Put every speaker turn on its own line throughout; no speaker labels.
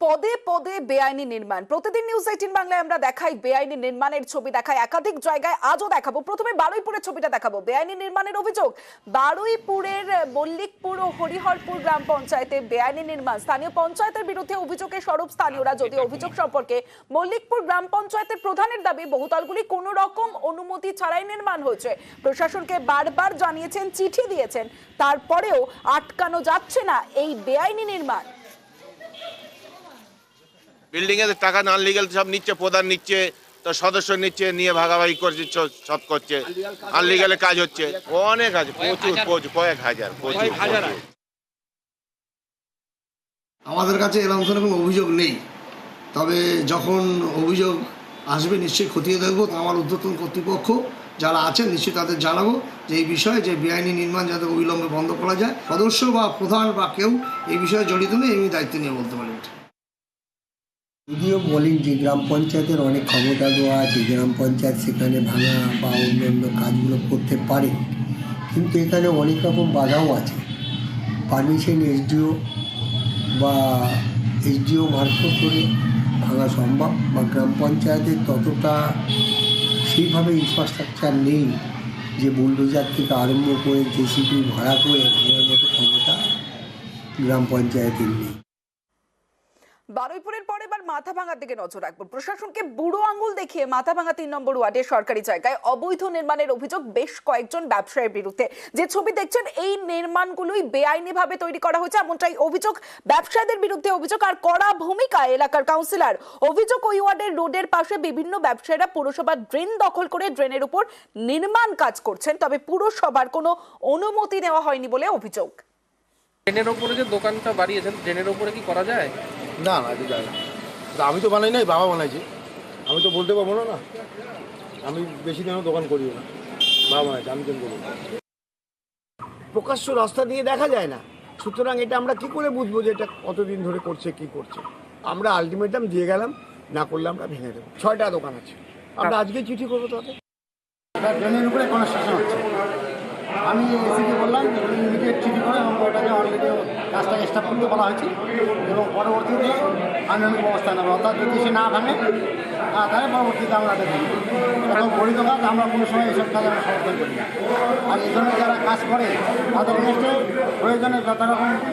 পদে পদে বেআইনি নির্মাণ। প্রতিদিন নিউজ 18 বাংলায় আমরা দেখাই বেআইনি নির্মাণের ছবি, দেখাই একাধিক জায়গায়। আজও দেখাবো, প্রথমে বারুইপুরের ছবিটা দেখাবো। বেআইনি নির্মাণের অভিযোগ বারুইপুরের মল্লিকপুর ও হরিহরপুর গ্রাম পঞ্চায়েতে বেআইনি নির্মাণ। স্থানীয় পঞ্চায়েতের বিরুদ্ধে অভিযোগে সরব স্থানীয়রা। যদিও অভিযোগ সম্পর্কে মল্লিকপুর গ্রাম পঞ্চায়েতের প্রধানের দাবি বহুতলগুলি কোনো রকম অনুমতি ছাড়াই নির্মাণ হয়েছে। প্রশাসনকে বারবার জানিয়েছেন, চিঠি দিয়েছেন, তারপরেও আটকানো যাচ্ছে না এই বেআইনি নির্মাণ।
বিল্ডিং এর টাকা নন লিগ্যাল সব নিচ্ছে, প্রধান নিচ্ছে, তো সদস্য নিচ্ছে, নিয়ে ভাগাভাগি করছে, সব করছে। আনলিগ্যালে কাজ হচ্ছে, অনেক আছে, প্রচুর কয়েক হাজার।
আমাদের কাছে এরকম কোনো অভিযোগ নেই, তবে যখন অভিযোগ আসবে নিশ্চয়ই খতিয়ে দেখবো। আমার ঊর্ধ্বতন কর্তৃপক্ষ যারা আছেন নিশ্চয়ই তাদের জানাবো যে এই বিষয়ে যে বেআইনি নির্মাণ যাতে অবিলম্বে বন্ধ করা যায়। সদস্য বা প্রধান বা কেউ এই বিষয়ে জড়িত নেই, আমি দায়িত্ব নিয়ে বলতে পারি।
যদিও বলেন যে গ্রাম পঞ্চায়েতের অনেক ক্ষমতা দেওয়া আছে, গ্রাম পঞ্চায়েত সেখানে ভাঙা বা অন্যান্য কাজগুলো করতে পারে, কিন্তু এখানে অনেক রকম বাধাও আছে। পারমিশন এসডিও মারফত করে ভাঙা সম্ভব, বা গ্রাম পঞ্চায়েতের ততটা সেইভাবে ইনফ্রাস্ট্রাকচার নেই যে বুলডোজার থেকে আরম্ভ করে জেসিবি ভাড়া করে ভাঙার মতো ক্ষমতা গ্রাম পঞ্চায়েতের নেই।
বারুইপুরের পরে এবার মাথাভাঙার দিকে নজর রাখবো। প্রশাসনকে বুড়ো আঙ্গুল দেখিয়ে মাথাভাঙা 3 নম্বর ওয়ার্ডের সরকারি জায়গায় অবৈধ নির্মাণের অভিযোগ বেশ কয়েকজন ব্যবসায়ীর বিরুদ্ধে। যে ছবি দেখছেন, এই নির্মাণগুলোই বেআইনি ভাবে তৈরি করা হয়েছে, এমনটাই অভিযোগ। ব্যবসায়ীদের বিরুদ্ধে অভিযোগ, আর কড়া ভূমিকা এলাকার কাউন্সিলর। অভিযোগ, ওই ওয়ার্ডের রোডের পাশে বিভিন্ন ব্যবসায়ীরা পুরসভার ড্রেন দখল করে ড্রেনের উপর নির্মাণ কাজ করছেন, তবে পুরসভার কোনো অনুমতি নেওয়া হয়নি বলে অভিযোগ।
ড্রেনের ওপরে যে দোকানটা বাড়িয়েছেন, ড্রেনের ওপরে কি করা যায়?
না এটা যায় না। আমি তো বানাই নাই, বাবা বানাইছে, আমি তো বলতে পারবো না। আমি বেশি দিনও দোকান করিও না, বাবা বানাইছে, আমি কেন করবো? প্রকাশ্য রাস্তা দিয়ে দেখা যায় না, সুতরাং এটা আমরা কি করে বুঝবো যে এটা কতদিন ধরে করছে, কি করছে? আমরা আলটিমেটাম দিয়ে গেলাম, না করলে আমরা ভেঙে দেবো। 6টা দোকান আছে, আমরা আজকে চিঠি করবো তাদের।
ড্রেনের উপরে কনস্ট্রাকশন হচ্ছে, আমি এসিকে বললাম ইমিডিয়েট চিঠি করে এবং ওটাকে অলরেডি কাজটাকে স্টাফ করতে বলা হয়েছে, এবং পরবর্তীতে আইনানুগ ব্যবস্থা নেবে। অর্থাৎ যদি সে না ভাঙে তাহলে পরবর্তীতে আমরা দেখি। এবং বৈধ কাজ আমরা কোনো সময় এসব কাজ আমরা সমর্থন করি না। আর এই ধরনের যারা কাজ করে তাদের এগেনস্টে প্রয়োজনে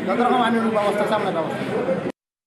যত রকম আইনানুগ ব্যবস্থা আছে আমরা ব্যবস্থা করি।